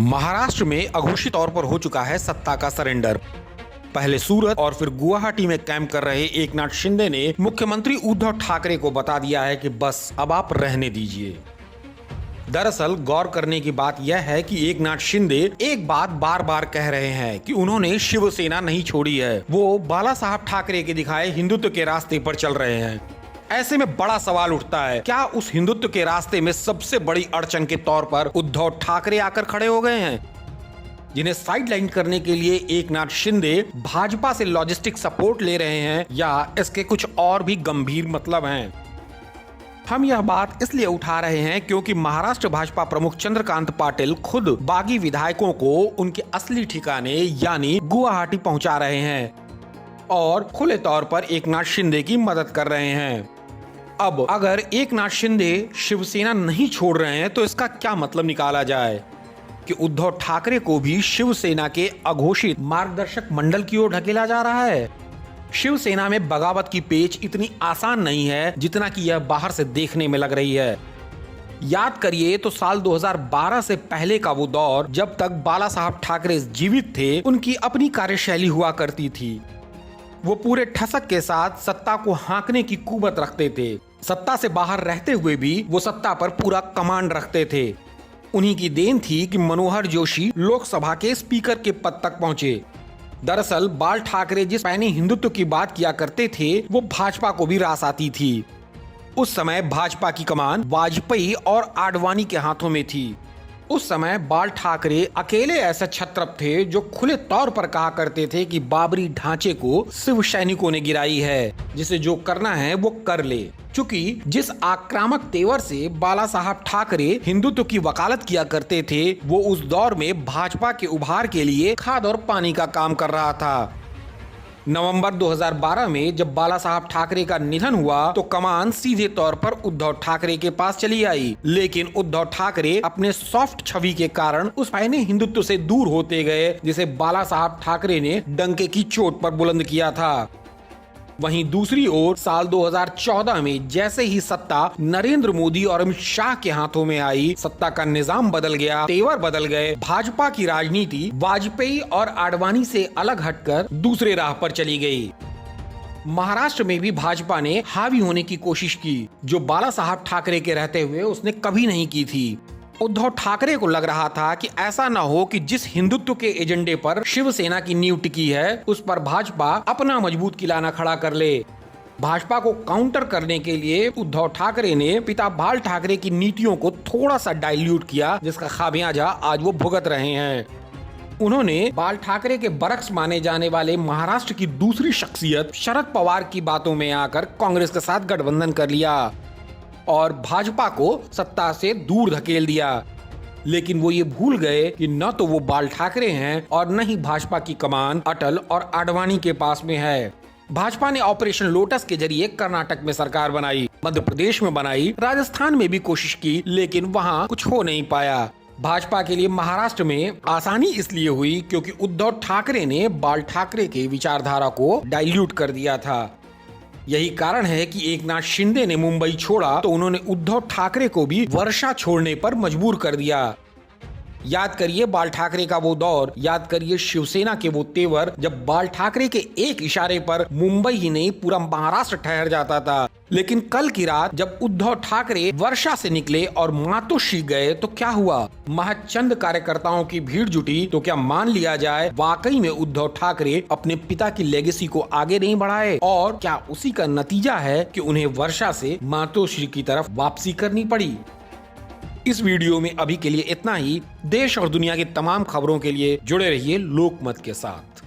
महाराष्ट्र में अघोषित तौर पर हो चुका है सत्ता का सरेंडर। पहले सूरत और फिर गुवाहाटी में कैंप कर रहे एकनाथ शिंदे ने मुख्यमंत्री उद्धव ठाकरे को बता दिया है कि बस अब आप रहने दीजिए। दरअसल गौर करने की बात यह है कि एकनाथ शिंदे एक बात बार बार कह रहे हैं कि उन्होंने शिवसेना नहीं छोड़ी है, वो बाला साहब ठाकरे के दिखाए हिंदुत्व के रास्ते पर चल रहे हैं। ऐसे में बड़ा सवाल उठता है, क्या उस हिंदुत्व के रास्ते में सबसे बड़ी अड़चन के तौर पर उद्धव ठाकरे आकर खड़े हो गए हैं, जिन्हें साइडलाइन करने के लिए एकनाथ शिंदे भाजपा से लॉजिस्टिक सपोर्ट ले रहे हैं, या इसके कुछ और भी गंभीर मतलब हैं? हम यह बात इसलिए उठा रहे हैं क्योंकि महाराष्ट्र भाजपा प्रमुख चंद्रकांत पाटिल खुद बागी विधायकों को उनके असली ठिकाने यानी गुवाहाटी पहुंचा रहे हैं और खुले तौर पर एकनाथ शिंदे की मदद कर रहे हैं। अब अगर एकनाथ शिंदे शिवसेना नहीं छोड़ रहे हैं तो इसका क्या मतलब निकाला जाए कि उद्धव ठाकरे को भी शिवसेना के अघोषित मार्गदर्शक मंडल की ओर ढकेला जा रहा है। शिवसेना में बगावत की पेच इतनी आसान नहीं है जितना कि यह बाहर से देखने में लग रही है। याद करिए तो साल 2012 से पहले का वो दौर जब तक बाला साहब ठाकरे जीवित थे, उनकी अपनी कार्यशैली हुआ करती थी। वो पूरे ठसक के साथ सत्ता को हाँकने की कुवत रखते थे। सत्ता से बाहर रहते हुए भी वो सत्ता पर पूरा कमांड रखते थे। उन्हीं की देन थी कि मनोहर जोशी लोकसभा के स्पीकर के पद तक पहुंचे। दरअसल बाल ठाकरे जिस पैनी हिंदुत्व की बात किया करते थे, वो भाजपा को भी रास आती थी। उस समय भाजपा की कमान वाजपेयी और आडवाणी के हाथों में थी। उस समय बाल ठाकरे अकेले ऐसे छत्रप थे जो खुले तौर पर कहा करते थे कि बाबरी ढांचे को शिव सैनिकों ने गिराई है, जिसे जो करना है वो कर ले। चूंकि जिस आक्रामक तेवर से बाला साहब ठाकरे हिंदुत्व की वकालत किया करते थे, वो उस दौर में भाजपा के उभार के लिए खाद और पानी का काम कर रहा था। नवंबर 2012 में जब बाला साहब ठाकरे का निधन हुआ तो कमान सीधे तौर पर उद्धव ठाकरे के पास चली आई, लेकिन उद्धव ठाकरे अपने सॉफ्ट छवि के कारण उस पैने हिंदुत्व से दूर होते गए जिसे बाला साहब ठाकरे ने डंके की चोट पर बुलंद किया था। वहीं दूसरी ओर साल 2014 में जैसे ही सत्ता नरेंद्र मोदी और अमित शाह के हाथों में आई, सत्ता का निजाम बदल गया, तेवर बदल गए। भाजपा की राजनीति वाजपेयी और आडवाणी से अलग हटकर दूसरे राह पर चली गई। महाराष्ट्र में भी भाजपा ने हावी होने की कोशिश की, जो बाला साहब ठाकरे के रहते हुए उसने कभी नहीं की थी। उद्धव ठाकरे को लग रहा था कि ऐसा न हो कि जिस हिंदुत्व के एजेंडे पर शिवसेना की नींव टिकी है, उस पर भाजपा अपना मजबूत किला खड़ा कर ले। भाजपा को काउंटर करने के लिए उद्धव ठाकरे ने पिता बाल ठाकरे की नीतियों को थोड़ा सा डाइल्यूट किया, जिसका खामियाजा आज वो भुगत रहे हैं। उन्होंने बाल ठाकरे के बरक्स माने जाने वाले महाराष्ट्र की दूसरी शख्सियत शरद पवार की बातों में आकर कांग्रेस के साथ गठबंधन कर लिया और भाजपा को सत्ता से दूर धकेल दिया। लेकिन वो ये भूल गए कि न तो वो बाल ठाकरे हैं और न ही भाजपा की कमान अटल और आडवाणी के पास में है। भाजपा ने ऑपरेशन लोटस के जरिए कर्नाटक में सरकार बनाई, मध्य प्रदेश में बनाई, राजस्थान में भी कोशिश की, लेकिन वहाँ कुछ हो नहीं पाया। भाजपा के लिए महाराष्ट्र में आसानी इसलिए हुई क्योंकि उद्धव ठाकरे ने बाल ठाकरे के विचारधारा को डाइल्यूट कर दिया था। यही कारण है कि एकनाथ शिंदे ने मुंबई छोड़ा तो उन्होंने उद्धव ठाकरे को भी वर्षा छोड़ने पर मजबूर कर दिया। याद करिए बाल ठाकरे का वो दौर, याद करिए शिवसेना के वो तेवर, जब बाल ठाकरे के एक इशारे पर मुंबई ही नहीं पूरा महाराष्ट्र ठहर जाता था। लेकिन कल की रात जब उद्धव ठाकरे वर्षा से निकले और मातोश्री गए तो क्या हुआ? महज चंद कार्यकर्ताओं की भीड़ जुटी तो क्या मान लिया जाए वाकई में उद्धव ठाकरे अपने पिता की लेगेसी को आगे नहीं बढ़ाए? और क्या उसी का नतीजा है कि उन्हें वर्षा से मातोश्री की तरफ वापसी करनी पड़ी? इस वीडियो में अभी के लिए इतना ही। देश और दुनिया की तमाम खबरों के लिए जुड़े रहिए लोकमत के साथ।